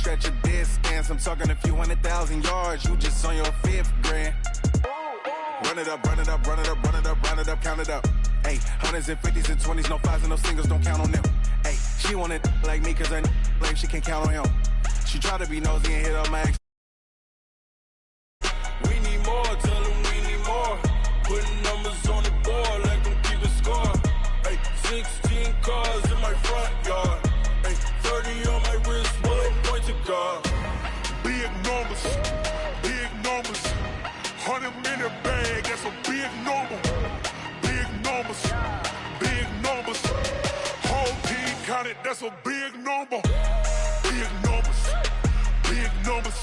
stretch a distance. I'm talking a few 100,000 yards. You just on your 5th grand. Run it up, run it up, run it up, run it up, run it up, count it up. Hey, hundreds and 50s and 20s, no 5s and no singles, don't count on them. Hey, she want it like me cause her like she can't count on him. She try to be nosy and hit up my ex. We need more, tell them we need more. Putting numbers on the board like I'm keeping score. Hey, 16 cars in my front yard. Hey, 30 on my wrist, one point to guard. Big numbers, big numbers. 100-minute bag, that's a big number. Big numbers, big numbers. Whole team counted, that's a big number. Big numbers, big numbers.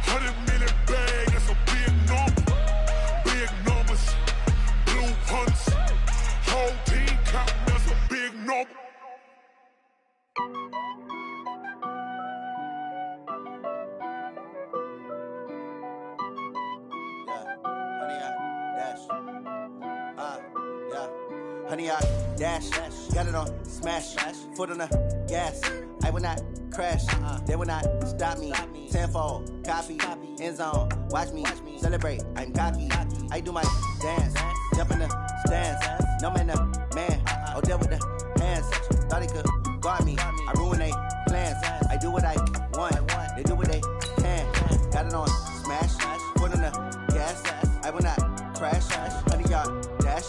100-minute bag, that's a big number. Big numbers, blue hunts. Whole team counting, that's a big number. Honey, I dash, got it on, smash, foot on the gas. I will not crash, they will not stop me. Tenfold, copy, end zone, watch me celebrate. I'm cocky, I do my dance, jump in the stands. No man, man, oh there with the hands. Thought he could guard me, I ruin they plans. I do what I want, they do what they can. Got it on, smash, foot on the gas. I will not crash, honey, y'all dash,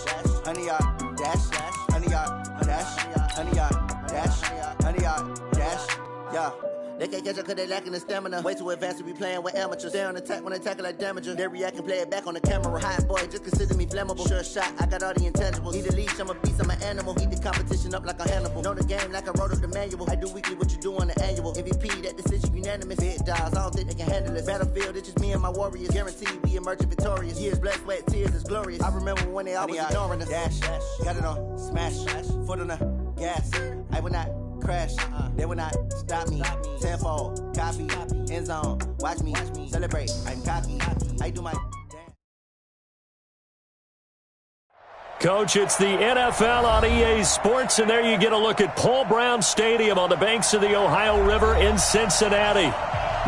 honey, y'all dash, honey, y'all dash, honey, y'all dash, honey, y'all dash, yeah. They can't catch up cause they lacking the stamina. Way too advanced to be playing with amateurs. Stay on attack when they tackle like damager. They react and play it back on the camera. Hot boy, just consider me flammable. Sure shot, I got all the intangibles. Need a leash, I'm a beast, I'm an animal. Eat the competition up like a Hannibal. Know the game like I wrote up the manual. I do weekly what you do on the annual. MVP, that decision unanimous. Big dogs, I don't think they can handle it. Battlefield, it's just me and my warriors. Guaranteed we emerge victorious. Years, blood, sweat, tears, is glorious. I remember when they always ignoring us. Dash, got it on, smash, foot on the gas. I will not crash, they will not stop me. Tenfold, copy, end zone, watch me celebrate. I'm cocky, I do my dance. Coach, it's the NFL on EA Sports, and there you get a look at Paul Brown Stadium on the banks of the Ohio River in Cincinnati.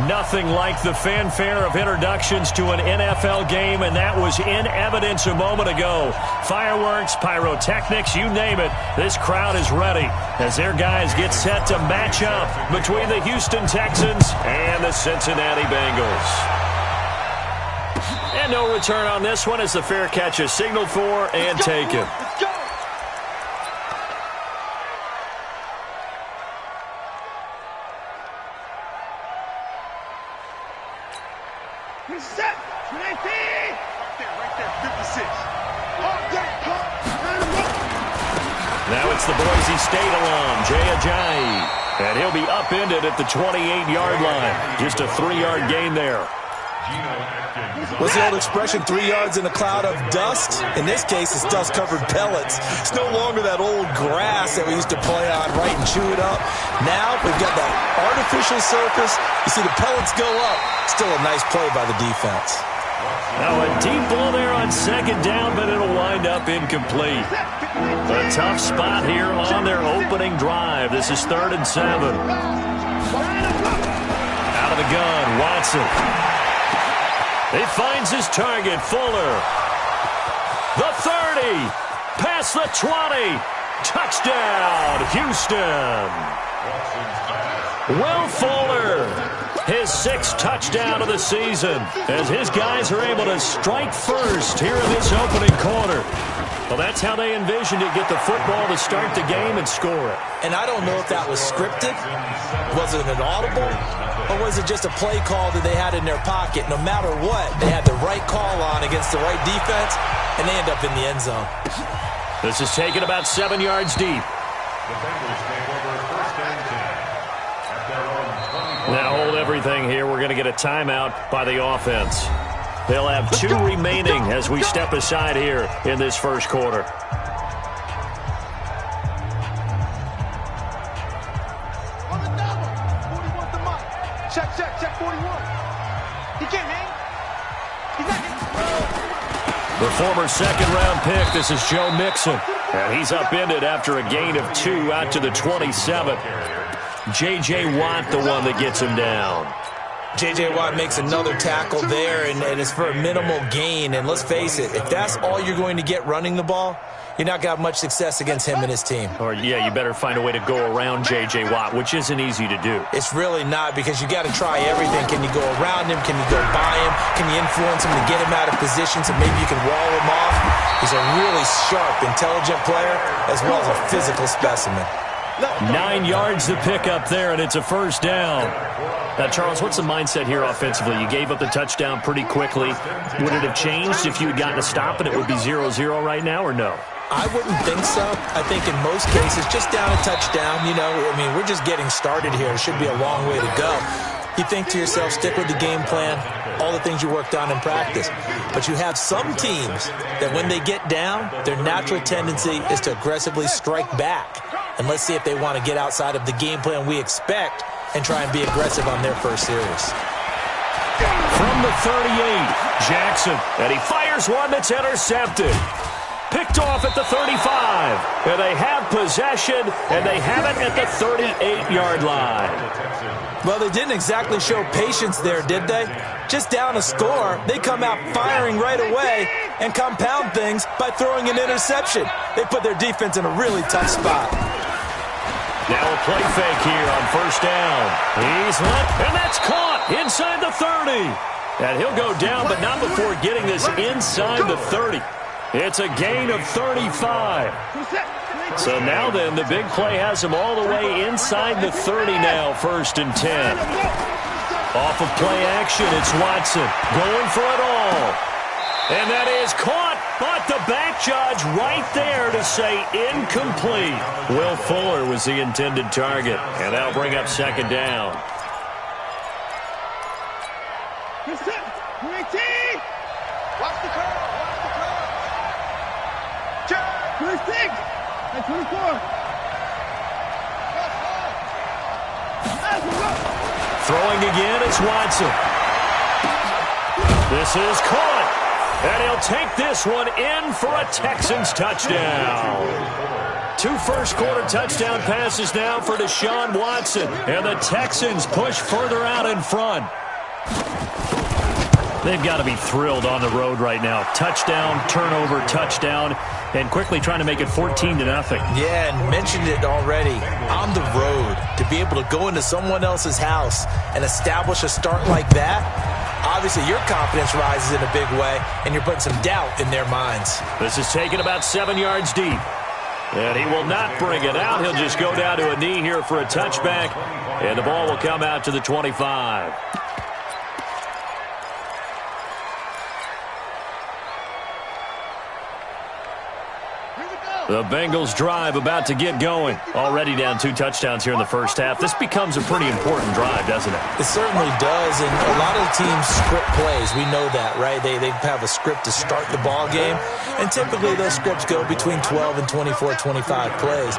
Nothing like the fanfare of introductions to an NFL game, and that was in evidence a moment ago. Fireworks, pyrotechnics, you name it. This crowd is ready as their guys get set to match up between the Houston Texans and the Cincinnati Bengals. And no return on this one as the fair catch is signaled for and taken. Set, 20. Right there, 56. Now it's the Boise State alum, Jay Ajayi. And he'll be upended at the 28-yard line. Just a 3-yard gain there. What's the old expression, 3 yards in a cloud of dust? In this case, it's dust-covered pellets. It's no longer that old grass that we used to play on, right, and chew it up. Now we've got that artificial surface. You see the pellets go up. Still a nice play by the defense. Now a deep ball there on second down, but it'll wind up incomplete. A tough spot here on their opening drive. This is 3rd and 7. Out of the gun, Watson. He finds his target, Fuller. The 30, past the 20. Touchdown, Houston. Will Fuller, his 6th touchdown of the season, as his guys are able to strike first here in this opening quarter. Well, that's how they envisioned it, get the football to start the game and score it. And I don't know if that was scripted. Was it an audible? Or was it just a play call that they had in their pocket? No matter what, they had the right call on against the right defense, and they end up in the end zone. This is taken about 7 yards deep. Now hold everything here. We're going to get a timeout by the offense. They'll have 2 remaining as we step aside here in this first quarter. Check 41. He can't hang. He's not getting. The former second-round pick, this is Joe Mixon. And he's upended after a gain of 2 out to the 27. J.J. Watt the one that gets him down. J.J. Watt makes another tackle there, and it's for a minimal gain. And let's face it, if that's all you're going to get running the ball, you're not going to have much success against him and his team. Or, yeah, you better find a way to go around J.J. Watt, which isn't easy to do. It's really not, because you got to try everything. Can you go around him? Can you go by him? Can you influence him to get him out of position so maybe you can wall him off? He's a really sharp, intelligent player as well as a physical specimen. 9 yards to pick up there, and it's a first down. Now, Charles, what's the mindset here offensively? You gave up the touchdown pretty quickly. Would it have changed if you had gotten a stop and it would be 0-0 right now, or no? I wouldn't think so. I think in most cases, just down a touchdown, we're just getting started here. It should be a long way to go. You think to yourself, stick with the game plan, all the things you worked on in practice. But you have some teams that when they get down, their natural tendency is to aggressively strike back. And let's see if they want to get outside of the game plan we expect and try and be aggressive on their first series. From the 38, Jackson, and he fires one that's intercepted. Picked off at the 35, and they have possession, and they have it at the 38-yard line. Well, they didn't exactly show patience there, did they? Just down a score, they come out firing right away and compound things by throwing an interception. They put their defense in a really tough spot. Now a play fake here on first down. He's left, and that's caught inside the 30. And he'll go down, but not before getting this inside the 30. It's a gain of 35. So now then, the big play has him all the way inside the 30 now, 1st and 10. Off of play action, it's Watson going for it all. And that is caught, but the back judge right there to say incomplete. Will Fuller was the intended target, and that'll bring up 2nd down. Watch the curve. First thing. That's 24. Throwing again, it's Watson. This is caught. And he'll take this one in for a Texans touchdown. 2 first-quarter touchdown passes now for Deshaun Watson. And the Texans push further out in front. They've got to be thrilled on the road right now. Touchdown, turnover, touchdown, and quickly trying to make it 14-0. Yeah, and mentioned it already. On the road, to be able to go into someone else's house and establish a start like that, obviously your confidence rises in a big way, and you're putting some doubt in their minds. This is taken about 7 yards deep. And he will not bring it out. He'll just go down to a knee here for a touchback, and the ball will come out to the 25. The Bengals drive about to get going. Already down 2 touchdowns here in the first half. This becomes a pretty important drive, doesn't it? It certainly does, and a lot of the teams script plays. We know that, right? They have a script to start the ball game, and typically those scripts go between 12 and 24, 25 plays.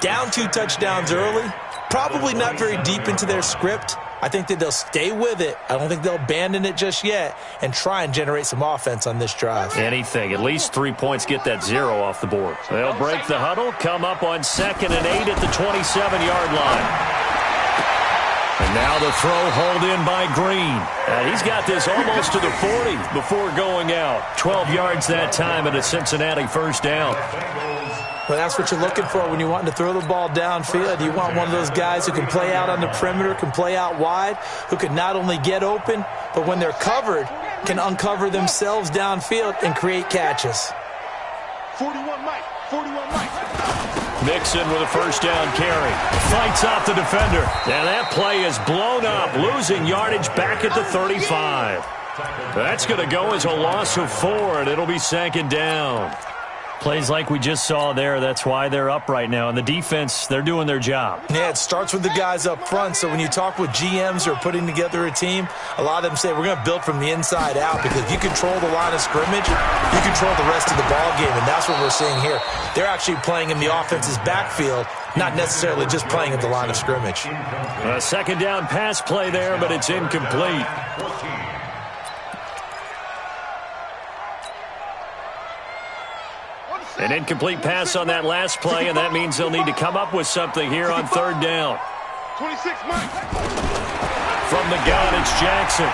Down 2 touchdowns early, probably not very deep into their script. I think that they'll stay with it. I don't think they'll abandon it just yet and try and generate some offense on this drive. Anything. At least 3 points, get that 0 off the board. They'll break the huddle, come up on 2nd and 8 at the 27-yard line. And now the throw hauled in by Green. And he's got this almost to the 40 before going out. 12 yards that time and a Cincinnati first down. Well, that's what you're looking for when you want to throw the ball downfield. You want one of those guys who can play out on the perimeter, can play out wide, who can not only get open, but when they're covered, can uncover themselves downfield and create catches. 41 Mike. Mixon with a first down carry. Fights off the defender. And that play is blown up, losing yardage back at the 35. That's going to go as a loss of 4, and it'll be 2nd down. Plays like we just saw there, that's why they're up right now. And the defense, they're doing their job. Yeah, it starts with the guys up front. So when you talk with GMs who are putting together a team, a lot of them say we're going to build from the inside out, because if you control the line of scrimmage, you control the rest of the ball game, and that's what we're seeing here. They're actually playing in the offense's backfield, not necessarily just playing at the line of scrimmage. A 2nd down pass play there, but it's incomplete. An incomplete pass on that last play, and that means they'll need to come up with something here on 3rd down. 26, Mike. From the gun, it's Jackson.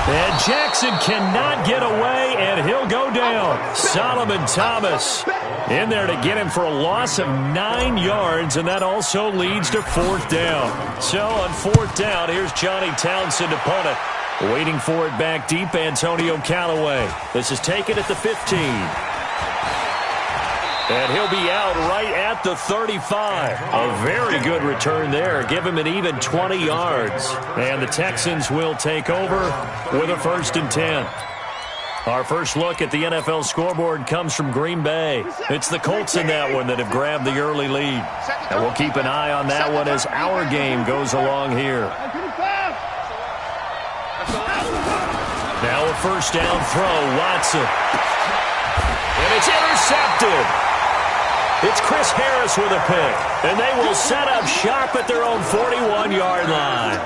And Jackson cannot get away, and he'll go down. Solomon Thomas in there to get him for a loss of 9 yards, and that also leads to 4th down. So on 4th down, here's Johnny Townsend to punt it. Waiting for it back deep, Antonio Callaway. This is taken at the 15. And he'll be out right at the 35. A very good return there. Give him an even 20 yards. And the Texans will take over with a 1st and 10. Our first look at the NFL scoreboard comes from Green Bay. It's the Colts in that one that have grabbed the early lead. And we'll keep an eye on that one as our game goes along here. Now a 1st down throw, Watson. And it's intercepted. It's Chris Harris with a pick, and they will set up shop at their own 41-yard line.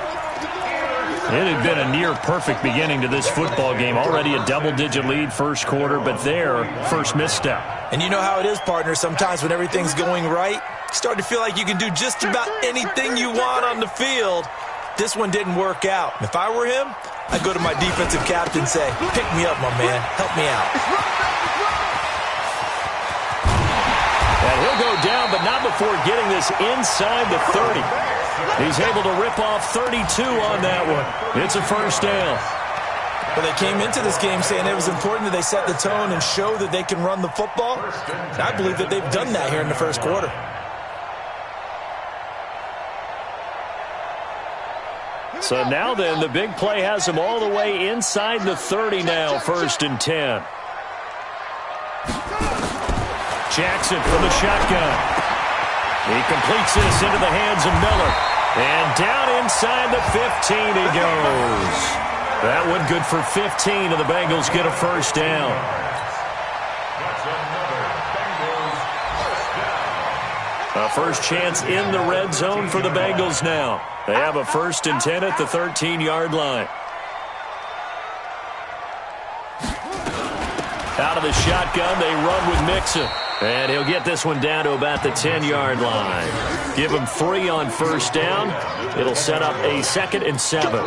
It had been a near-perfect beginning to this football game. Already a double-digit lead first quarter, but their first misstep. And you know how it is, partner. Sometimes when everything's going right, you start to feel like you can do just about anything you want on the field. This one didn't work out. If I were him, I'd go to my defensive captain and say, pick me up, my man. Help me out. And he'll go down, but not before getting this inside the 30. He's able to rip off 32 on that one. It's a 1st down. Well, they came into this game saying it was important that they set the tone and show that they can run the football. And I believe that they've done that here in the first quarter. So now then, the big play has him all the way inside the 30 now, 1st and 10. Jackson from the shotgun. He completes this into the hands of Miller. And down inside the 15 he goes. That one good for 15, and the Bengals get a 1st down. A first chance in the red zone for the Bengals now. They have a 1st and 10 at the 13-yard line. Out of the shotgun, they run with Mixon. And he'll get this one down to about the 10-yard line. Give him 3 on 1st down. It'll set up a 2nd and 7.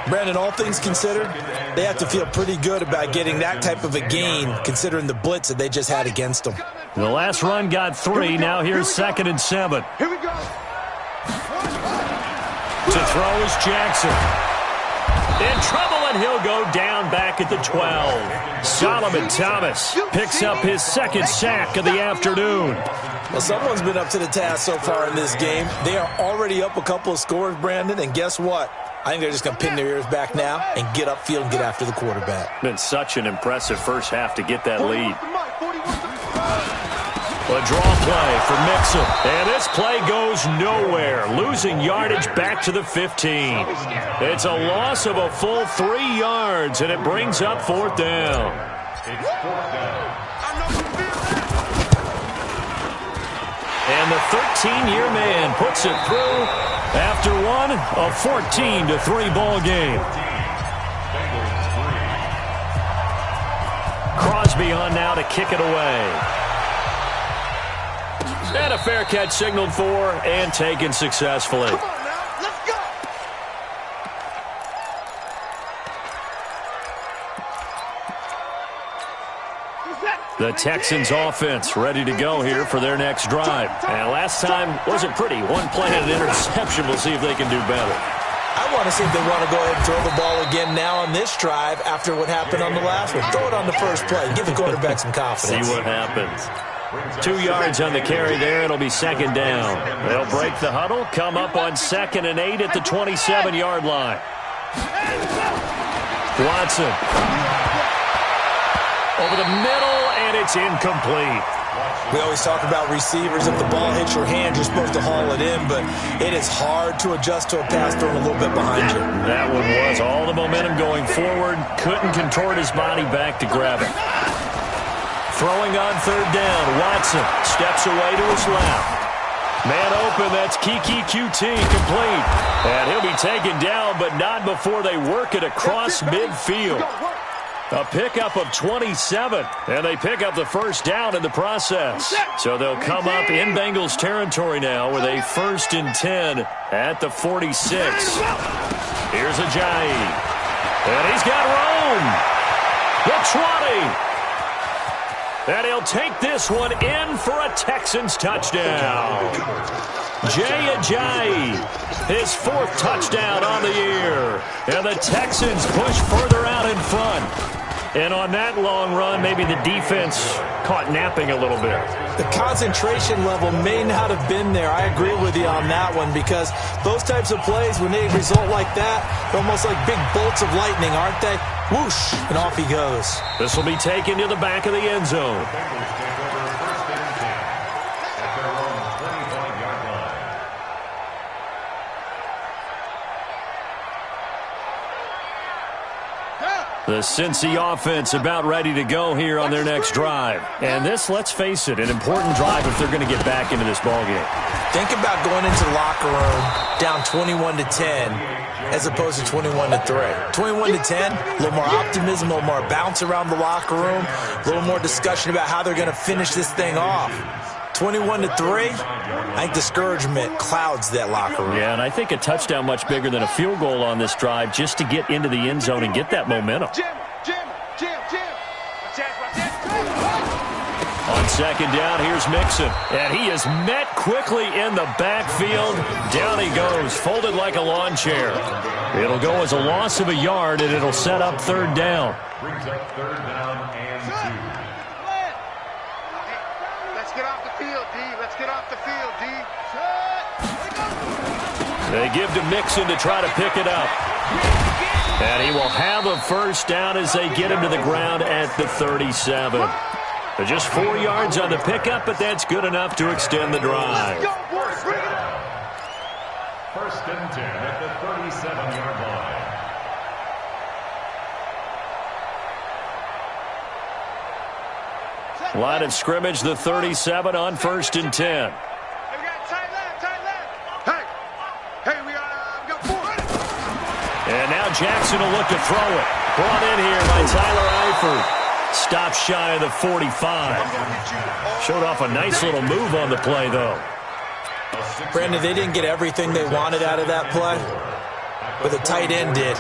Brandon, all things considered, they have to feel pretty good about getting that type of a gain, considering the blitz that they just had against them. The last run got 3. Now here's 2nd and 7. Here we go. To throw is Jackson. In trouble, and he'll go down back at the 12. Solomon Thomas picks up his 2nd sack of the afternoon. Well, someone's been up to the task so far in this game. They are already up a couple of scores, Brandon, and guess what? I think they're just going to pin their ears back now and get upfield and get after the quarterback. Been such an impressive first half to get that lead. A draw play for Mixon. And this play goes nowhere. Losing yardage back to the 15. It's a loss of a full 3 yards, and it brings up 4th down. And the 13-year man puts it through after one, a 14-3 ball game. Crosby on now to kick it away. And a fair catch signaled for and taken successfully. Come on now, let's go. The Texans offense ready to go here for their next drive. And last time wasn't pretty. One play and an interception. We'll see if they can do better. I want to see if they want to go ahead and throw the ball again now on this drive after what happened on the last one. Throw it on the first play. Give the quarterback some confidence. See what happens. 2 yards on the carry there. It'll be 2nd down. They'll break the huddle, come up on 2nd and 8 at the 27-yard line. Watson. Over the middle, and it's incomplete. We always talk about receivers. If the ball hits your hand, you're supposed to haul it in, but it is hard to adjust to a pass thrown a little bit behind you. That one was all the momentum going forward. Couldn't contort his body back to grab it. Throwing on 3rd down, Watson steps away to his left. Man open, that's Kiki QT, complete. And he'll be taken down, but not before they work it across midfield. A pickup of 27, and they pick up the first down in the process. So they'll come up in Bengals territory now with a 1st and 10 at the 46. Here's Ajayi, and he's got Rome. The 20. And he'll take this one in for a Texans touchdown. Jay Ajayi, his 4th touchdown on the year. And the Texans push further out in front. And on that long run, maybe the defense caught napping a little bit. The concentration level may not have been there. I agree with you on that one, because those types of plays, when they result like that, they're almost like big bolts of lightning, aren't they? Whoosh, and off he goes. This will be taken to the back of the end zone. The Cincy offense about ready to go here on their next drive. And this, let's face it, an important drive if they're going to get back into this ballgame. Think about going into the locker room down 21-10 as opposed to 21-3. 21-10, a little more optimism, a little more bounce around the locker room, a little more discussion about how they're going to finish this thing off. 21-3, I think discouragement clouds that locker room. Yeah, and I think a touchdown much bigger than a field goal on this drive just to get into the end zone and get that momentum. On 2nd down, here's Mixon. And he is met quickly in the backfield. Down he goes, folded like a lawn chair. It'll go as a loss of a yard, and it'll set up 3rd down. Brings up 3rd down and 2. Get off the field, D. Let's get off the field, D. They give to Mixon to try to pick it up. And he will have a 1st down as they get him to the ground at the 37. They're just 4 yards on the pickup, but that's good enough to extend the drive. 1st and 10 at the 37-yard line. Line of scrimmage, the 37 on 1st and 10. Hey, we got 4. And now Jackson will look to throw it. Brought in here by Tyler Eifert. Stop shy of the 45. Showed off a nice little move on the play, though. Brandon, they didn't get everything they wanted out of that play, but the tight end did.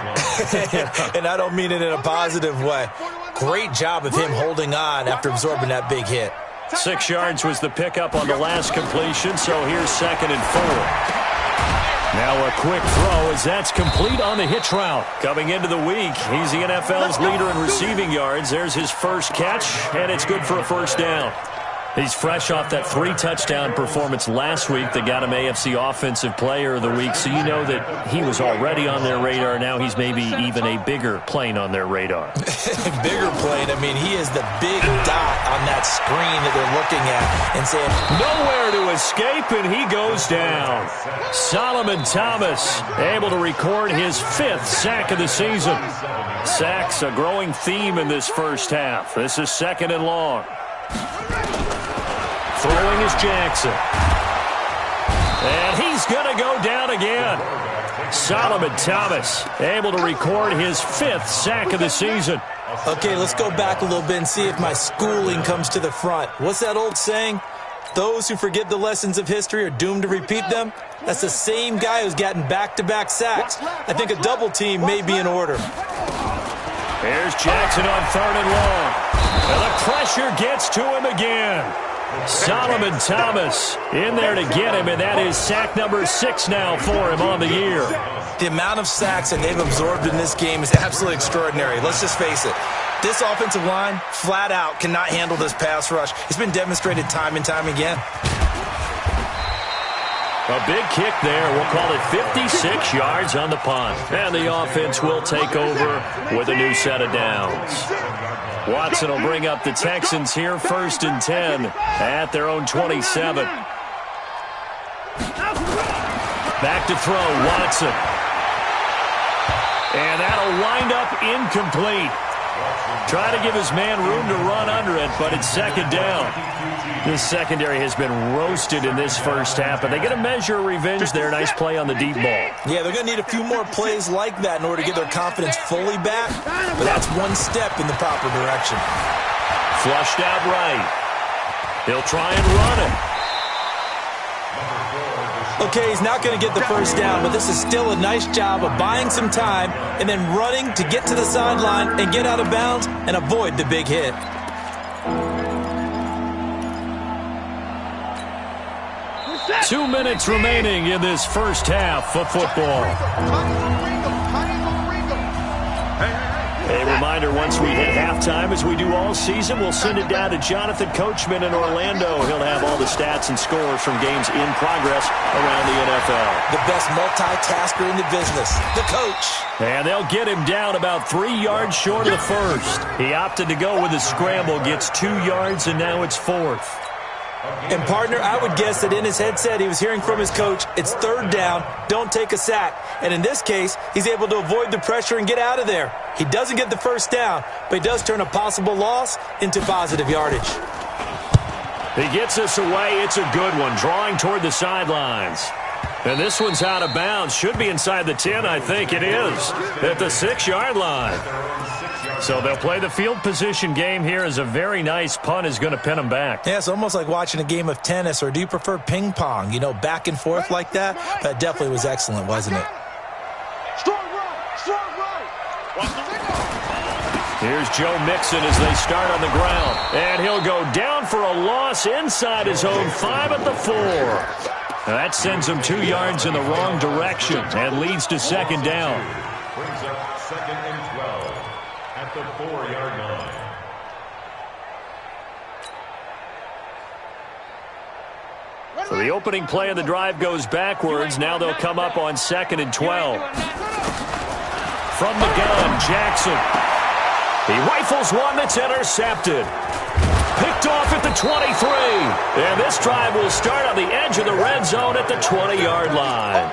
And I don't mean it in a positive way. Great job of him holding on after absorbing that big hit. 6 yards was the pickup on the last completion, so here's 2nd and 4. Now a quick throw as that's complete on the hitch route. Coming into the week, he's the NFL's leader in receiving yards. There's his 1st catch, and it's good for a 1st down. He's fresh off that 3-touchdown performance last week that got him AFC Offensive Player of the Week, so you know that he was already on their radar. Now he's maybe even a bigger plane on their radar. Bigger plane? I mean, he is the big dot on that screen that they're looking at and saying, nowhere to escape, and he goes down. Solomon Thomas able to record his 5th sack of the season. Sacks a growing theme in this first half. This is 2nd and long. Throwing is Jackson. And he's going to go down again. Solomon Thomas able to record his 5th sack of the season. Okay, let's go back a little bit and see if my schooling comes to the front. What's that old saying? Those who forget the lessons of history are doomed to repeat them. That's the same guy who's gotten back-to-back sacks. I think a double team may be in order. Here's Jackson on 3rd and long. And the pressure gets to him again. Solomon Thomas in there to get him, and that is sack number 6 now for him on the year. The amount of sacks that they've absorbed in this game is absolutely extraordinary. Let's just face it. This offensive line, flat out, cannot handle this pass rush. It's been demonstrated time and time again. A big kick there. We'll call it 56 yards on the punt. And the offense will take over with a new set of downs. Watson will bring up the Texans here, 1st and 10 at their own 27. Back to throw, Watson. And that'll wind up incomplete. Trying to give his man room to run under it, but it's second down. This secondary has been roasted in this first half, but they get a measure of revenge there. Nice play on the deep ball. Yeah, they're going to need a few more plays like that in order to get their confidence fully back, but that's one step in the proper direction. Flushed out right. He'll try and run it. Okay, he's not going to get the first down, but this is still a nice job of buying some time and then running to get to the sideline and get out of bounds and avoid the big hit. Two minutes remaining in this first half of football. A reminder, once we hit halftime, as we do all season, we'll send it down to Jonathan Coachman in Orlando. He'll have all the stats and scores from games in progress around the NFL. The best multitasker in the business, the coach. And they'll get him down about 3 yards short of the first. He opted to go with a scramble, gets 2 yards, and now it's fourth. And, partner, I would guess that in his headset he was hearing from his coach, it's third down, don't take a sack. And in this case, he's able to avoid the pressure and get out of there. He doesn't get the first down, but he does turn a possible loss into positive yardage. He gets us away. It's a good one, drawing toward the sidelines. And this one's out of bounds. Should be inside the 10, I think it is, at the 6-yard line. So they'll play the field position game here as a very nice punt is going to pin them back. Yeah, it's almost like watching a game of tennis, or do you prefer ping pong? You know, back and forth like that? That definitely was excellent, wasn't it? Strong right. Here's Joe Mixon as they start on the ground. And he'll go down for a loss inside his own 5 at the 4. That sends him 2 yards in the wrong direction and leads to second down. Brings up second and 12 at the 4-yard line. So the opening play of the drive goes backwards. Now they'll come up on second and 12. From the gun, Jackson. He rifles one that's intercepted. Picked off at the 23. And this drive will start on the edge of the red zone at the 20-yard line.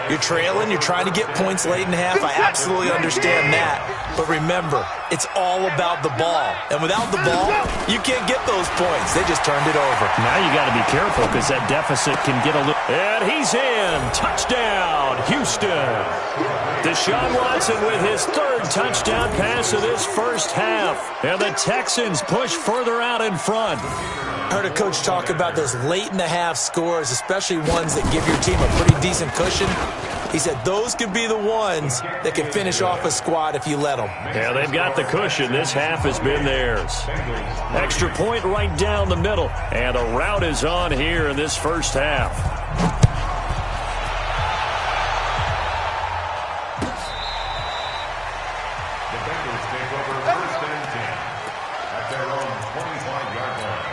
You're trailing, you're trying to get points late in half. I absolutely understand that. But remember, it's all about the ball. And without the ball, you can't get those points. They just turned it over. Now you got to be careful because that deficit can get a little... And he's in. Touchdown, Houston. Deshaun Watson with his third touchdown pass of this first half. And the Texans push further out in front. I heard a coach talk about those late-in-the-half scores, especially ones that give your team a pretty decent cushion. He said those could be the ones that can finish off a squad if you let them. Yeah, they've got the cushion. This half has been theirs. Extra point right down the middle. And a rout is on here in this first half. The Bengals take over first and 10 at their own 25-yard line.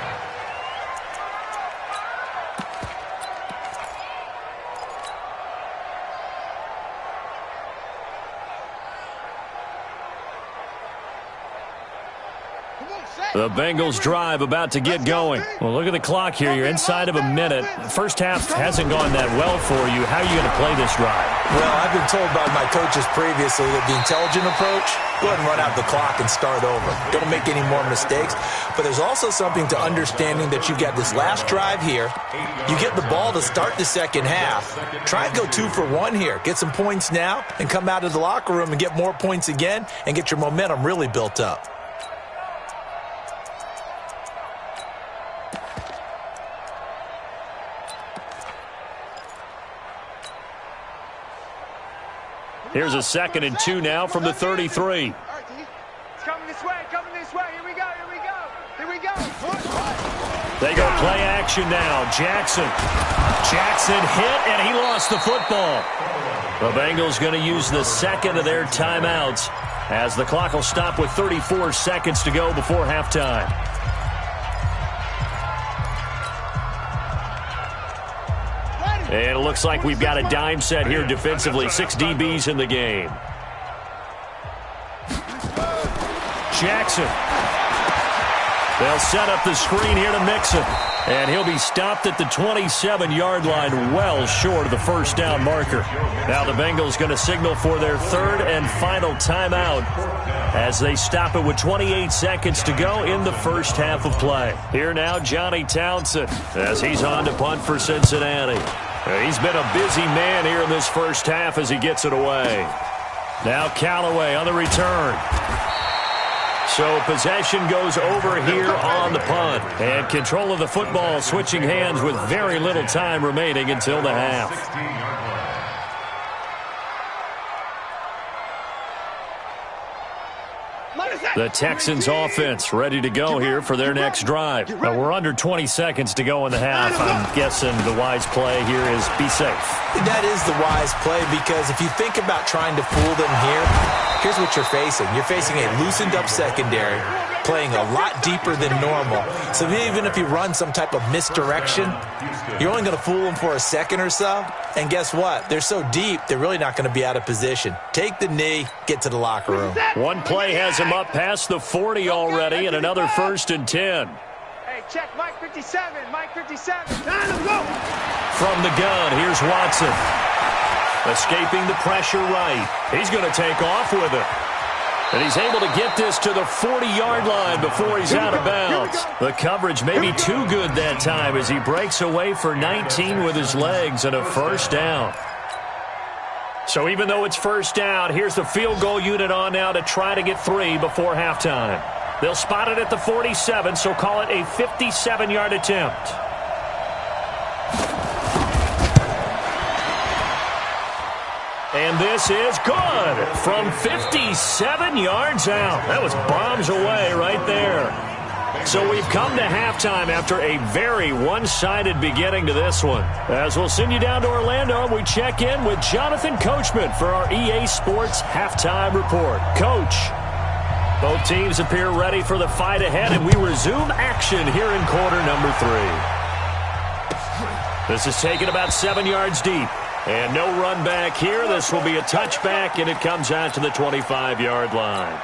The Bengals drive about to get going. Well, look at the clock here. You're inside of a minute. First half hasn't gone that well for you. How are you going to play this drive? Well, I've been told by my coaches previously that the intelligent approach, go ahead and run out the clock and start over. Don't make any more mistakes. But there's also something to understanding that you've got this last drive here. You get the ball to start the second half. Try and go 2 for 1 here. Get some points now and come out of the locker room and get more points again and get your momentum really built up. Here's a 2nd and 2 now from the 33. It's coming this way, Here we go. They go play action now. Jackson hit, and he lost the football. The Bengals going to use the second of their timeouts as the clock will stop with 34 seconds to go before halftime. And it looks like we've got a dime set here defensively. 6 DBs in the game. Jackson. They'll set up the screen here to Mixon. And he'll be stopped at the 27-yard line, well short of the first down marker. Now the Bengals going to signal for their third and final timeout as they stop it with 28 seconds to go in the first half of play. Here now, Johnny Townsend, as he's on to punt for Cincinnati. He's been a busy man here in this first half as he gets it away. Now Callaway on the return. So possession goes over here on the punt. And control of the football switching hands with very little time remaining until the half. The Texans offense ready to go here for their next drive. Now we're under 20 seconds to go in the half. I'm guessing the wise play here is be safe. That is the wise play, because if you think about trying to fool them here, here's what you're facing. You're facing a loosened up secondary, playing a lot deeper than normal. So even if you run some type of misdirection, you're only going to fool them for a second or so. And guess what? They're so deep, they're really not going to be out of position. Take the knee, get to the locker room. One play has him up past the 40 already, and another 1st and 10. Hey, check Mike 57, Mike 57. Let's go. From the gun, here's Watson. Escaping the pressure right. He's going to take off with it. And he's able to get this to the 40-yard line before he's out of bounds. The coverage may be too good that time as he breaks away for 19 with his legs and a first down. So even though it's first down, here's the field goal unit on now to try to get 3 before halftime. They'll spot it at the 47, so call it a 57-yard attempt. And this is good from 57 yards out. That was bombs away right there. So we've come to halftime after a very one-sided beginning to this one. As we'll send you down to Orlando, we check in with Jonathan Coachman for our EA Sports Halftime Report. Coach, both teams appear ready for the fight ahead, and we resume action here in quarter number 3. This is taken about 7 yards deep. And no run back here. This will be a touchback, and it comes out to the 25-yard line.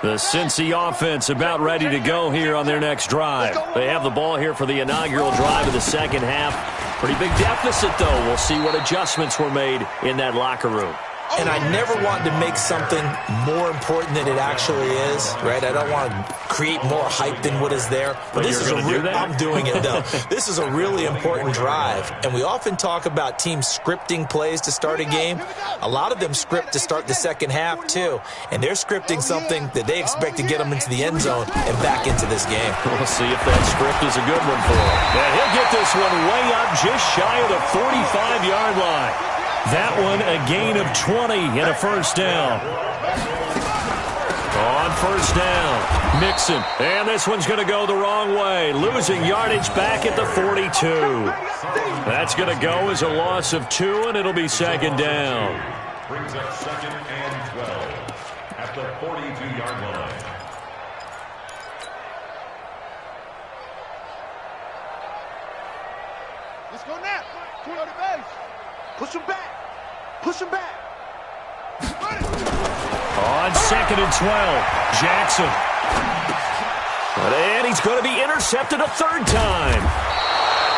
The Cincy offense about ready to go here on their next drive. They have the ball here for the inaugural drive of the second half. Pretty big deficit, though. We'll see what adjustments were made in that locker room. And I never want to make something more important than it actually is, right? I don't want to create more hype than what is there. But this is I'm doing it, though. This is a really important drive. And we often talk about teams scripting plays to start a game. A lot of them script to start the second half, too. And they're scripting something that they expect to get them into the end zone and back into this game. We'll see if that script is a good one for him. And he'll get this one way up just shy of the 45-yard line. That one a gain of 20 and a first down. On first down, Mixon. And this one's going to go the wrong way. Losing yardage back at the 42. That's going to go as a loss of 2, and it'll be second down. Brings up 2nd and 12 at the 42-yard line. Let's go now. Go to the base. Push him back. Push him back. On 2nd and 12, Jackson. And he's going to be intercepted a third time.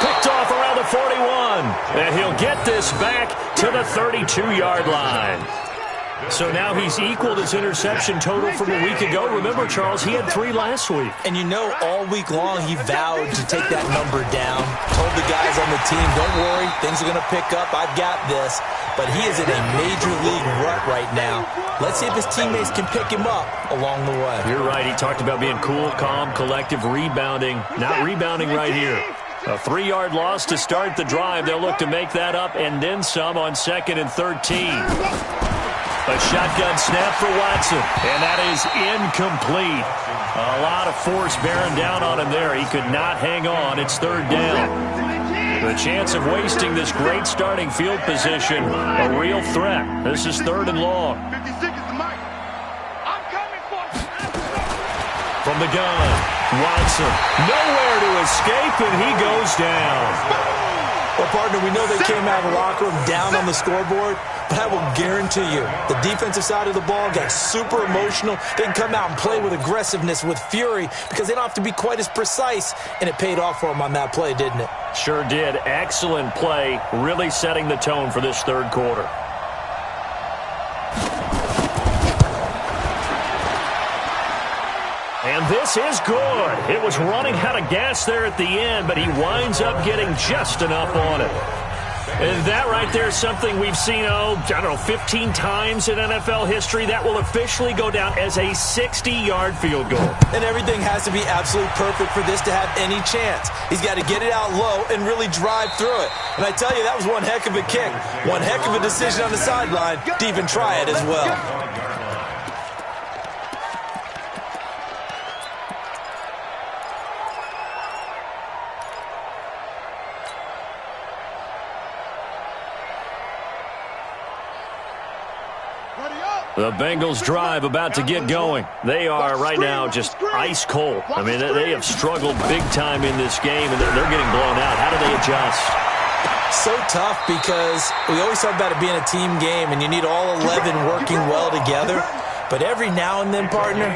Picked off around the 41. And he'll get this back to the 32-yard line. So now he's equaled his interception total from a week ago. Remember, Charles, he had 3 last week. And you know, all week long he vowed to take that number down. Told the guys on the team, don't worry, things are going to pick up. I've got this. But he is in a major league rut right now. Let's see if his teammates can pick him up along the way. You're right. He talked about being cool, calm, collective, rebounding. Not rebounding right here. A 3-yard loss to start the drive. They'll look to make that up and then some on 2nd and 13. A shotgun snap for Watson, and that is incomplete. A lot of force bearing down on him there. He could not hang on. It's third down. The chance of wasting this great starting field position, a real threat. This is 3rd and long. From the gun, Watson, nowhere to escape, and he goes down. Well, partner, we know they came out of the locker room down on the scoreboard, but I will guarantee you the defensive side of the ball got super emotional. They can come out and play with aggressiveness, with fury, because they don't have to be quite as precise, and it paid off for them on that play, didn't it? Sure did. Excellent play, really setting the tone for this third quarter. And this is good. It was running out of gas there at the end, but he winds up getting just enough on it. And that right there is something we've seen, 15 times in NFL history. That will officially go down as a 60-yard field goal. And everything has to be absolutely perfect for this to have any chance. He's got to get it out low and really drive through it. And I tell you, that was one heck of a kick. One heck of a decision on the sideline to even try it as well. The Bengals drive about to get going. They are right now just ice cold. I mean, they have struggled big time in this game, and they're getting blown out. How do they adjust? So tough because we always talk about it being a team game, and you need all 11 working well together. But every now and then, partner,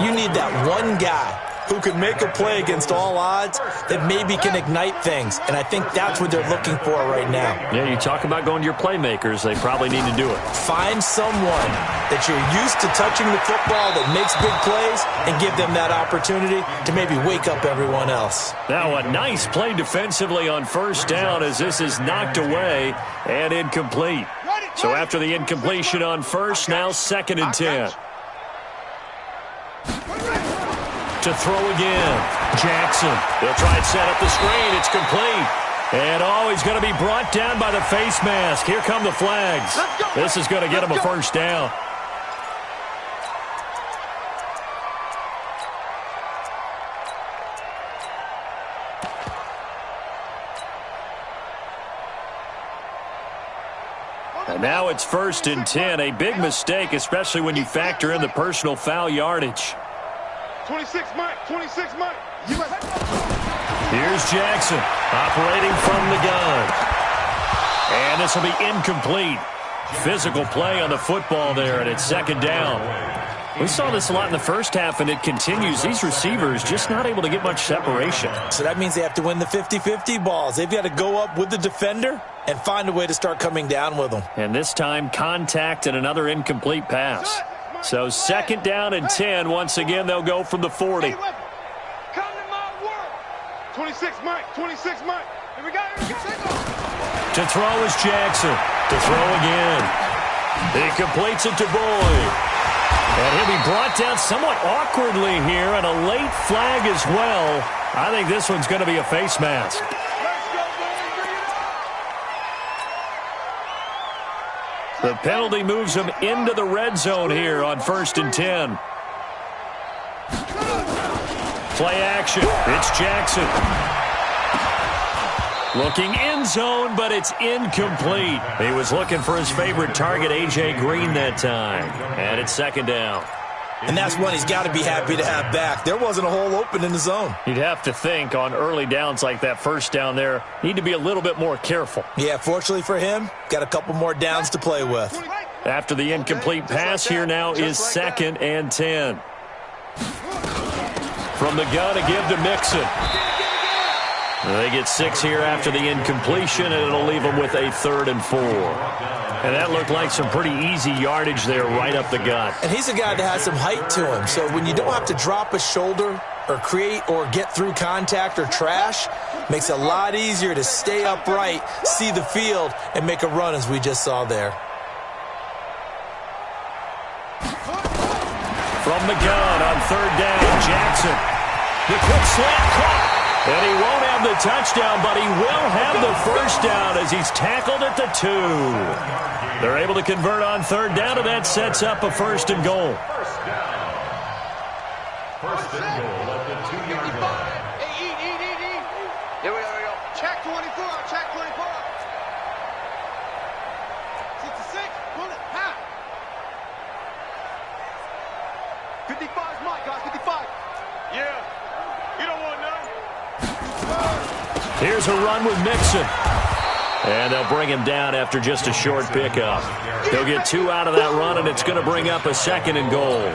you need that one guy who can make a play against all odds that maybe can ignite things. And I think that's what they're looking for right now. Yeah, you talk about going to your playmakers. They probably need to do it. Find someone that you're used to touching the football that makes big plays and give them that opportunity to maybe wake up everyone else. Now a nice play defensively on first down as this is knocked away and incomplete. So after the incompletion on first, now 2nd and 10. To throw again. Jackson. They'll try and set up the screen. It's complete. And he's going to be brought down by the face mask. Here come the flags. This is going to get him a first down. And now it's 1st and 10. A big mistake, especially when you factor in the personal foul yardage. 26 Mike, 26 Mike. Here's Jackson operating from the gun. And this will be incomplete. Physical play on the football there, and it's 2nd down. We saw this a lot in the first half, and it continues. These receivers just not able to get much separation. So that means they have to win the 50-50 balls. They've got to go up with the defender and find a way to start coming down with them. And this time, contact and another incomplete pass. So 2nd down and 10. Once again, they'll go from the 40. Come to my world. 26 Mike, 26 Mike. Here we go, here we go. To throw is Jackson. To throw again. He completes it to Boyd. And he'll be brought down somewhat awkwardly here, and a late flag as well. I think this one's going to be a face mask. The penalty moves him into the red zone here on 1st and 10. Play action. It's Jackson. Looking end zone, but it's incomplete. He was looking for his favorite target, A.J. Green, that time. And it's 2nd down. And that's one he's got to be happy to have back. There wasn't a hole open in the zone. You'd have to think on early downs like that first down there, need to be a little bit more careful. Yeah, fortunately for him, got a couple more downs to play with. After the incomplete pass, here now is 2nd and 10. From the gun, a give to Mixon. They get 6 here after the incompletion, and it'll leave them with a 3rd and 4. And that looked like some pretty easy yardage there right up the gut. And he's a guy that has some height to him. So when you don't have to drop a shoulder or create or get through contact or trash, makes it a lot easier to stay upright, see the field, and make a run as we just saw there. From the gun on 3rd down, Jackson. The quick slant caught. And he won't have the touchdown, but he will have the first down as he's tackled at the 2. They're able to convert on 3rd down, and that sets up a 1st and goal. First and goal at the 2-yard line. Hey, eat. Here we go. Check 24, check 24. 66, pull it, half. 55's Mike, guys, 55. Yeah, you don't want none. Here's a run with Mixon. And they'll bring him down after just a short pickup. He'll get 2 out of that run, and it's going to bring up a 2nd and goal.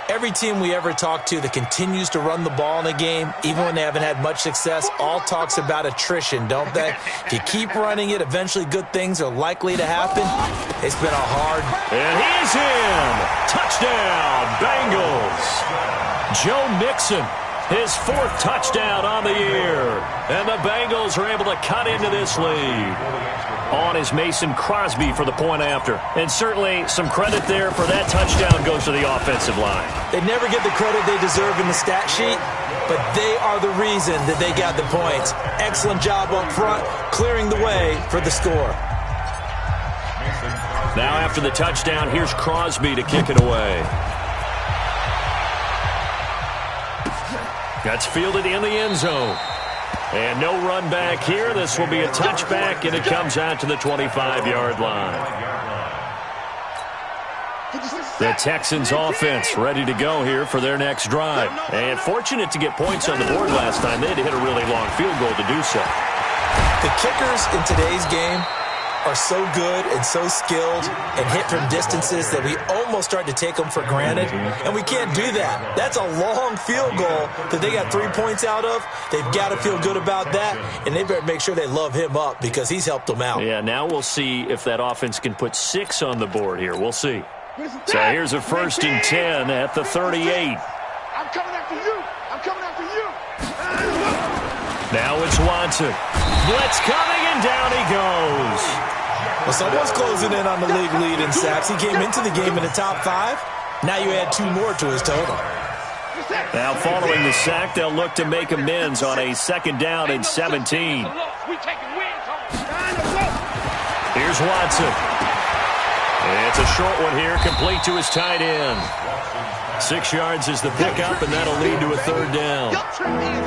Every team we ever talk to that continues to run the ball in a game, even when they haven't had much success, all talks about attrition, don't they? If you keep running it, eventually good things are likely to happen. It's been a hard... And he's in! Touchdown, Bengals! Joe Mixon, his 4th touchdown on the year. And the Bengals are able to cut into this lead. On is Mason Crosby for the point after. And certainly some credit there for that touchdown goes to the offensive line. They never get the credit they deserve in the stat sheet, but they are the reason that they got the points. Excellent job up front, clearing the way for the score. Now after the touchdown, here's Crosby to kick it away. That's fielded in the end zone. And no run back here. This will be a touchback, and it comes out to the 25-yard line. The Texans offense ready to go here for their next drive. And fortunate to get points on the board last time. They had to hit a really long field goal to do so. The kickers in today's game are so good and so skilled and hit from distances that we almost start to take them for granted, and we can't do that. That's a long field goal that they got 3 points out of. They've got to feel good about that, and they better make sure they love him up because he's helped them out. Yeah, now we'll see if that offense can put 6 on the board here. We'll see. So here's a 1st and 10 at the 38. I'm coming after you. I'm coming after you. Now it's Watson. Blitz coming, and down he goes. Well, someone's closing in on the league lead in sacks. He came into the game in the top 5. Now you add 2 more to his total. Now following the sack, they'll look to make amends on a 2nd down and 17. Here's Watson. It's a short one here, complete to his tight end. 6 yards is the pickup, and that'll lead to a 3rd down.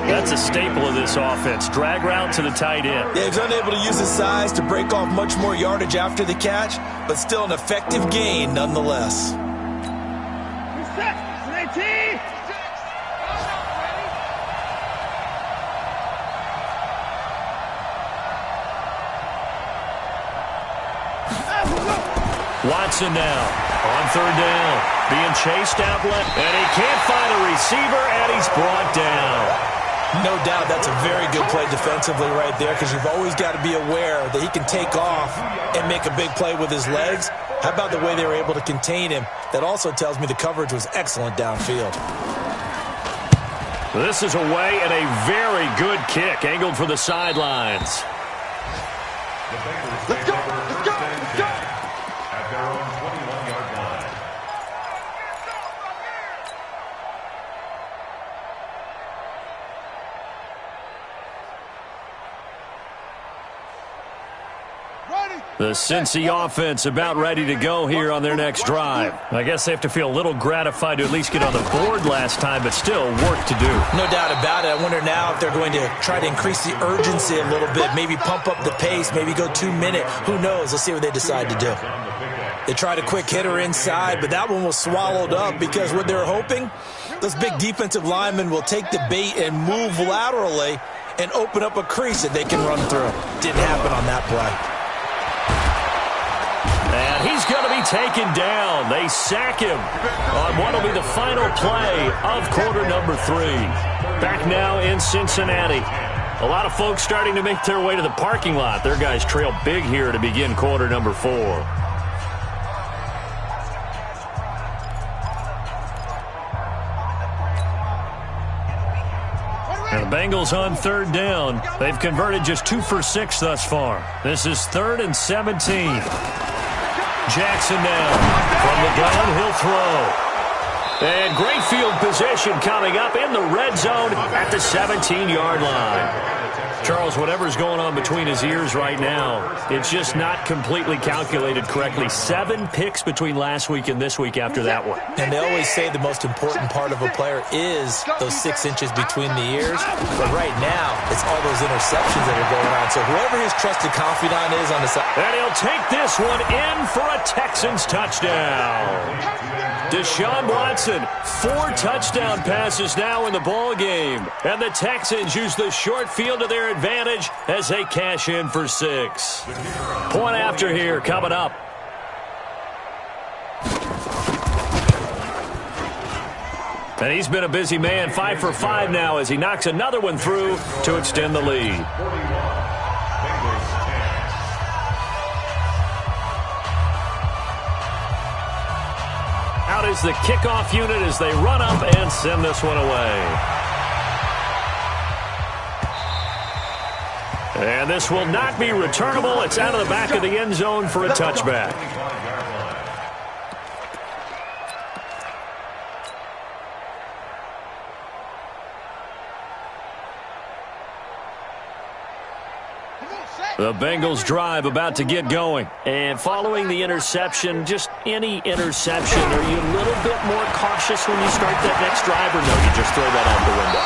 That's a staple of this offense. Drag route to the tight end. Yeah, he's unable to use his size to break off much more yardage after the catch, but still an effective gain nonetheless. Watson now on 3rd down. Being chased out left, and he can't find a receiver, and he's brought down. No doubt that's a very good play defensively right there because you've always got to be aware that he can take off and make a big play with his legs. How about the way they were able to contain him? That also tells me the coverage was excellent downfield. This is away and a very good kick, angled for the sidelines. Let's go. Let's go. Let's go. At their own 21-yard line. The Cincy offense about ready to go here on their next drive. I guess they have to feel a little gratified to at least get on the board last time, but still work to do. No doubt about it. I wonder now if they're going to try to increase the urgency a little bit, maybe pump up the pace, maybe go 2-minute. Who knows? Let's see what they decide to do. They tried a quick hitter inside, but that one was swallowed up because what they're hoping, those big defensive linemen will take the bait and move laterally and open up a crease that they can run through. Didn't happen on that play. And he's going to be taken down. They sack him on what will be the final play of quarter number 3. Back now in Cincinnati. A lot of folks starting to make their way to the parking lot. Their guys trail big here to begin quarter number 4. And the Bengals on 3rd down. They've converted just 2 for 6 thus far. This is 3rd and 17. Jackson now. From the gun, he'll throw. And great field position coming up in the red zone at the 17-yard line. Charles, whatever's going on between his ears right now, it's just not completely calculated correctly. 7 picks between last week and this week after that one. And they always say the most important part of a player is those 6 inches between the ears. But right now, it's all those interceptions that are going on. So whoever his trusted confidant is on the side. And he'll take this one in for a Texans touchdown. Deshaun Watson, 4 touchdown passes now in the ball game. And the Texans use the short field to their advantage as they cash in for 6. Point after here coming up. And he's been a busy man, 5 for 5 now as he knocks another one through to extend the lead. Out is the kickoff unit as they run up and send this one away. And this will not be returnable. It's out of the back of the end zone for a touchback. The Bengals drive about to get going. And following the interception, just any interception, are you a little bit more cautious when you start that next drive, or no, you just throw that out the window?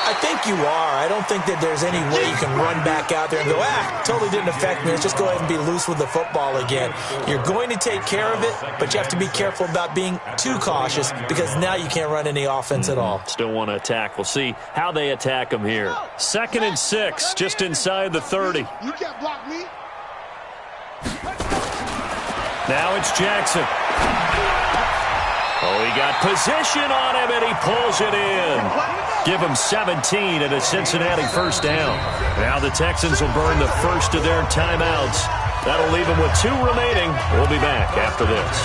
I think you are. I don't think that there's any way you can run back out there and go, totally didn't affect me. Let's just go ahead and be loose with the football again. You're going to take care of it, but you have to be careful about being too cautious because now you can't run any offense at all. Still want to attack. We'll see how they attack them here. 2nd and 6, just inside the 30. You can't block me. Now it's Jackson. Oh, he got position on him, and he pulls it in. Give him 17 and a Cincinnati first down. Now the Texans will burn the first of their timeouts. That'll leave them with 2 remaining. We'll be back after this.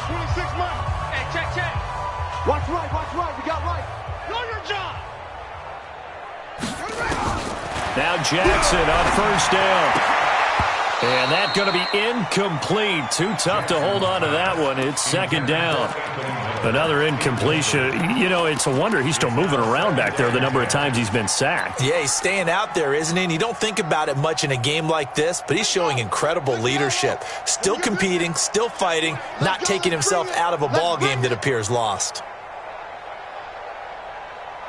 26 months. Hey, check. Watch right. We got right. Know your job. Now Jackson on first down. And that's going to be incomplete. Too tough to hold on to that one. It's 2nd down. Another incompletion. You know, it's a wonder he's still moving around back there the number of times he's been sacked. Yeah, he's staying out there, isn't he? And you don't think about it much in a game like this, but he's showing incredible leadership. Still competing, still fighting, not taking himself out of a ball game that appears lost.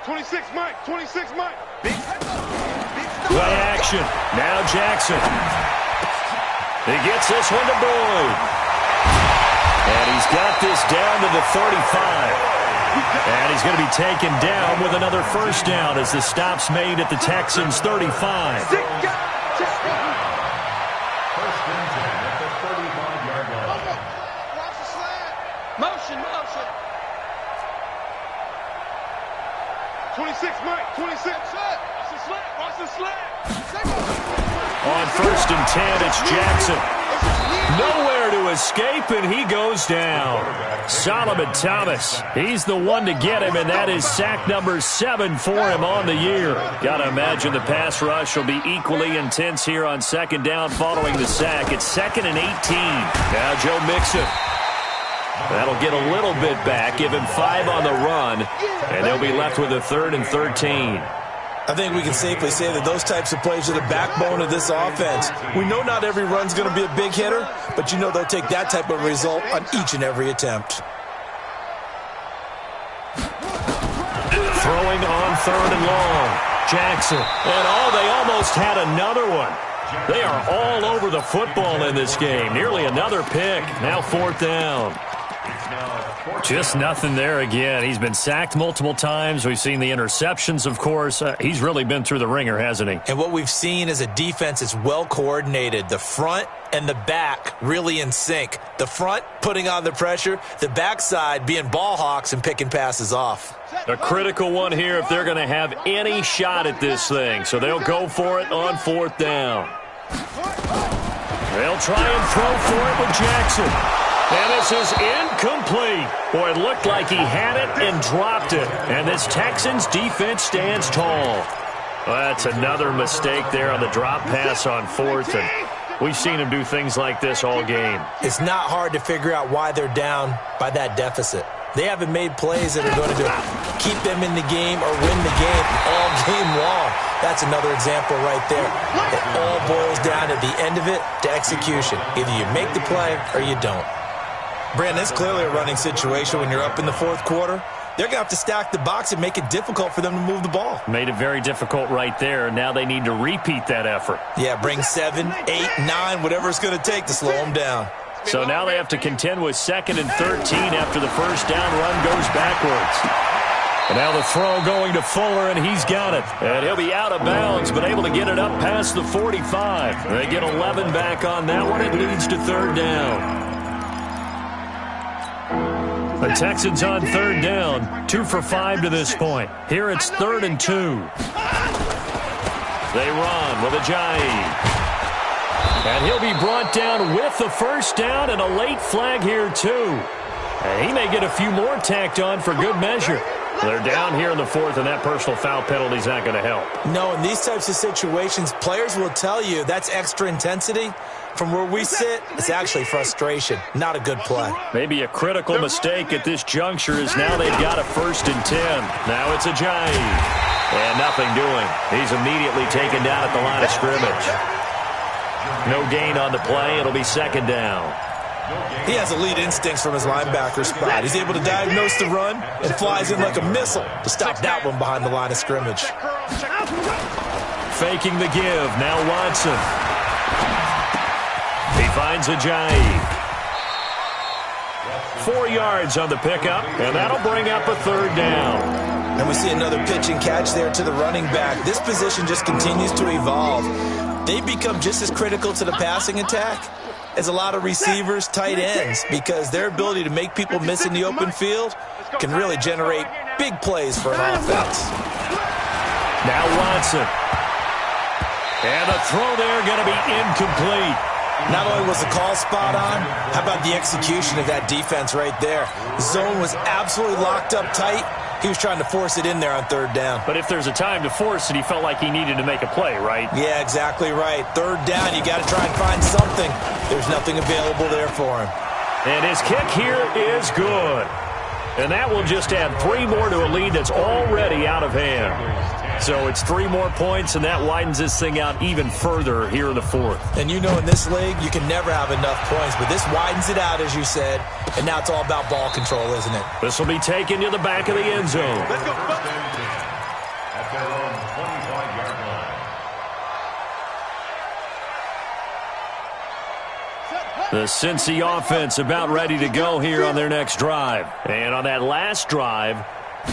26 Mike. Play action. Now Jackson. He gets this one to Boyd. And he's got this down to the 35. And he's going to be taken down with another first down as the stop's made at the Texans' 35. First and 10 at the 35-yard line. Watch the slant. Motion. 26 Mike. 26. Watch the slant. On first and 10, it's Jackson. Nowhere to escape, and he goes down. Solomon Thomas, he's the one to get him, and that is sack number 7 for him on the year. Got to imagine the pass rush will be equally intense here on 2nd down following the sack. It's 2nd and 18. Now Joe Mixon. That'll get a little bit back, give him 5 on the run, and they'll be left with a 3rd and 13. I think we can safely say that those types of plays are the backbone of this offense. We know not every run's going to be a big hitter, but you know they'll take that type of result on each and every attempt. Throwing on 3rd and long. Jackson. And they almost had another one. They are all over the football in this game. Nearly another pick. Now 4th down. Just nothing there again. He's been sacked multiple times. We've seen the interceptions, of course. He's really been through the ringer, hasn't he? And what we've seen is a defense that's well coordinated. The front and the back really in sync. The front putting on the pressure, the backside being ball hawks and picking passes off. A critical one here if they're going to have any shot at this thing. So they'll go for it on 4th down. They'll try and throw for it with Jackson. And this is incomplete. Boy, it looked like he had it and dropped it. And this Texans defense stands tall. Well, that's another mistake there on the drop pass on 4th. And we've seen him do things like this all game. It's not hard to figure out why they're down by that deficit. They haven't made plays that are going to keep them in the game or win the game all game long. That's another example right there. It all boils down at the end of it to execution. Either you make the play or you don't. Brandon, it's clearly a running situation when you're up in the 4th quarter. they're going to have to stack the box and make it difficult for them to move the ball. Made it very difficult right there. Now they need to repeat that effort. Yeah, bring 7, 8, 9, whatever it's going to take to slow them down. So now they have to contend with 2nd and 13 after the first down run goes backwards. And now the throw going to Fuller, and he's got it. And he'll be out of bounds, but able to get it up past the 45. They get 11 back on that one. It leads to 3rd down. The Texans on 3rd down, 2 for 5 to this point. Here it's 3rd and 2. They run with Ajayi. And he'll be brought down with the first down and a late flag here, too. And he may get a few more tacked on for good measure. They're down here in the 4th, and that personal foul penalty is not going to help. No, in these types of situations, players will tell you that's extra intensity. From where we sit, it's actually frustration. Not a good play. Maybe a critical mistake at this juncture is now they've got a 1st and 10. Now it's Ajayi. And nothing doing. He's immediately taken down at the line of scrimmage. No gain on the play. It'll be 2nd down. He has elite instincts from his linebacker spot. He's able to diagnose the run and flies in like a missile to stop that one behind the line of scrimmage. Faking the give. Now Watson. He finds Ajayi. 4 yards on the pickup, and that'll bring up a 3rd down. And we see another pitch and catch there to the running back. This position just continues to evolve. They become just as critical to the passing attack as a lot of receivers, tight ends, because their ability to make people miss in the open field can really generate big plays for an offense. Now Watson. And the throw there going to be incomplete. Not only was the call spot on, how about the execution of that defense right there? The zone was absolutely locked up tight. He was trying to force it in there on 3rd down. But if there's a time to force it, he felt like he needed to make a play, right? Yeah, exactly right. 3rd down, you got to try and find something. There's nothing available there for him. And his kick here is good. And that will just add 3 more to a lead that's already out of hand. So it's 3 more points, and that widens this thing out even further here in the 4th. And you know in this league, you can never have enough points, but this widens it out, as you said, and now it's all about ball control, isn't it? This will be taken to the back of the end zone. Let's go. At their own 25-yard line. The Cincy offense about ready to go here on their next drive. And on that last drive,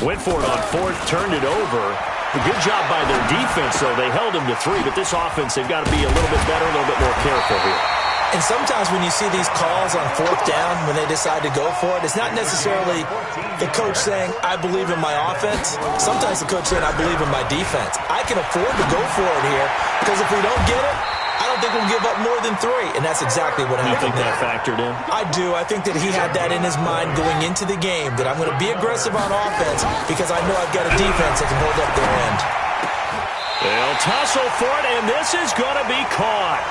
went for it on 4th, turned it over. A good job by their defense, though. They held him to 3, but this offense, they've got to be a little bit better, a little bit more careful here. And sometimes when you see these calls on 4th down, when they decide to go for it, it's not necessarily the coach saying, I believe in my offense. Sometimes the coach saying, I believe in my defense. I can afford to go for it here, because if we don't get it, I don't think we'll give up more than 3, and that's exactly what happened. You think that factored in? I do. I think that he had that in his mind going into the game, that I'm going to be aggressive on offense because I know I've got a defense that can hold up their end. They'll tussle for it, and this is going to be caught.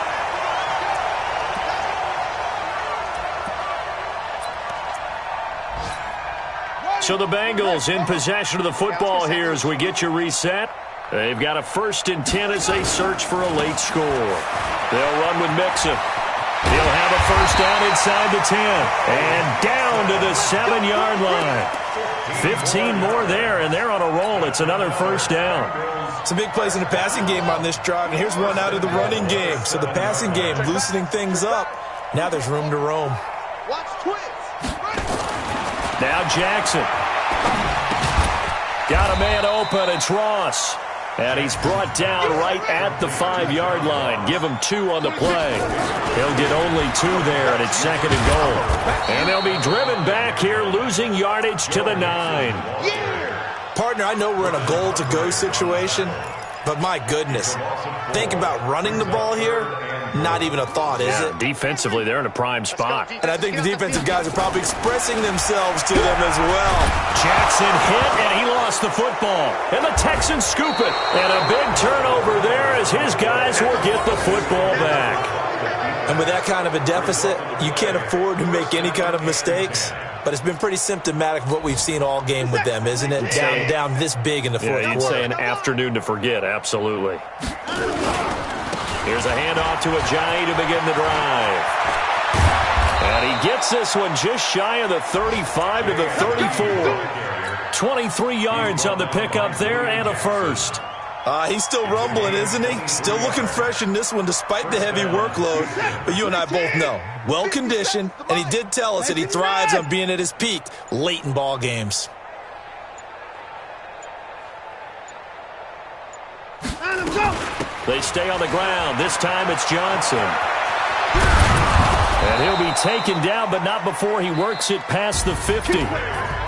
So the Bengals in possession of the football here as we get you reset. They've got a 1st and 10 as they search for a late score. They'll run with Mixon. He'll have a 1st down inside the 10. And down to the 7-yard line. 15 more there, and they're on a roll. It's another 1st down. Some big plays in the passing game on this drive, and here's one out of the running game. So the passing game loosening things up. Now there's room to roam. Watch twins. Now Jackson. Got a man open. It's Ross. And he's brought down right at the 5-yard line. Give him 2 on the play. He'll get only 2 there, and it's 2nd and goal. And they'll be driven back here, losing yardage to the 9. Partner, I know we're in a goal-to-go situation, but my goodness, think about running the ball here. Not even a thought, is it? Defensively, they're in a prime spot. And I think the defensive guys are probably expressing themselves to them as well. Jackson hit, and he lost the football. And the Texans scoop it. And a big turnover there as his guys will get the football back. And with that kind of a deficit, you can't afford to make any kind of mistakes. But it's been pretty symptomatic of what we've seen all game with them, isn't it? Down this big in the fourth quarter. You'd say an afternoon to forget, absolutely. Here's a handoff to Ajayi to begin the drive. And he gets this one just shy of the 35 to the 34. 23 yards on the pickup there and a first. He's still rumbling, isn't he? Still looking fresh in this one despite the heavy workload. But you and I both know, well-conditioned, and he did tell us that he thrives on being at his peak late in ball games. They stay on the ground. This time it's Johnson. And he'll be taken down, but not before he works it past the 50.